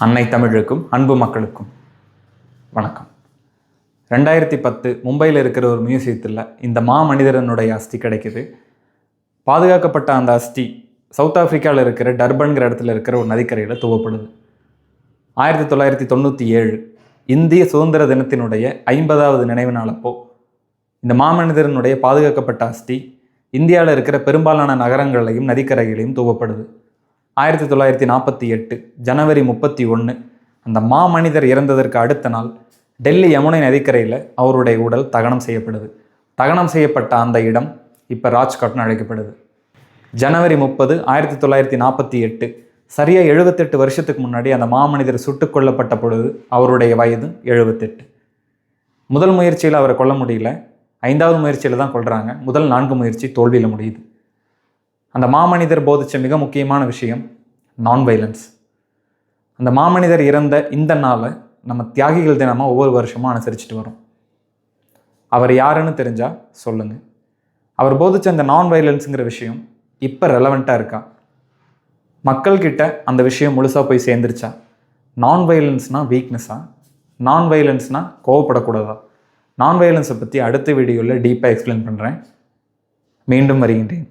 அன்னை தமிழுக்கும் அன்பு மக்களுக்கும் வணக்கம். 2010 மும்பையில் இருக்கிற ஒரு மியூசியத்தில் இந்த மாமனிதரனுடைய அஸ்தி கிடைக்குது. பாதுகாக்கப்பட்ட அந்த அஸ்தி சவுத் ஆஃப்ரிக்காவில் இருக்கிற டர்பன்கிற இடத்துல இருக்கிற ஒரு நதிக்கரையில் துவப்படுது. 1997 இந்திய சுதந்திர தினத்தினுடைய 50வது நினைவு நாளப்போ இந்த மாமனிதரனுடைய பாதுகாக்கப்பட்ட அஸ்தி இந்தியாவில் இருக்கிற பெரும்பாலான நகரங்களையும் நதிக்கரைகளையும் துவப்படுது. 1948 ஜனவரி 31 அந்த மாமனிதர் இறந்ததற்கு அடுத்த நாள் டெல்லி யமுனை நதிக்கரையில் அவருடைய உடல் தகனம் செய்யப்படுது. தகனம் செய்யப்பட்ட அந்த இடம் இப்போ ராஜ்காட்னு அழைக்கப்படுது. ஜனவரி 30 1948 சரியாக 78 வருஷத்துக்கு முன்னாடி அந்த மாமனிதர் சுட்டுக் கொல்லப்பட்ட பொழுது அவருடைய வயது 78. முதல் முயற்சியில் அவரை கொல்ல முடியல, 5வது முயற்சியில் தான் கொல்றாங்க. முதல் 4 முயற்சி தோல்வியில் முடியுது. அந்த மாமனிதர் போதிச்ச மிக முக்கியமான விஷயம் நான் வைலன்ஸ். அந்த மாமனிதர் இறந்த இந்த நாளை நம்ம தியாகிகள் தினமாக ஒவ்வொரு வருஷமும் அனுசரிச்சுட்டு வரோம். அவர் யாருன்னு தெரிஞ்சால் சொல்லுங்கள். அவர் போதிச்ச அந்த நான் வைலன்ஸுங்கிற விஷயம் இப்போ ரெலவெண்ட்டாக இருக்கா? மக்கள்கிட்ட அந்த விஷயம் முழுசாக போய் சேர்ந்துருச்சா? நான் வைலன்ஸ்னால் வீக்னஸா? நான் வைலன்ஸ்னால் கோவப்படக்கூடாதா? நான் வைலன்ஸை பற்றி அடுத்த வீடியோவில் டீப்பாக எக்ஸ்பிளைன் பண்ணுறேன். மீண்டும் வருகின்றேன்.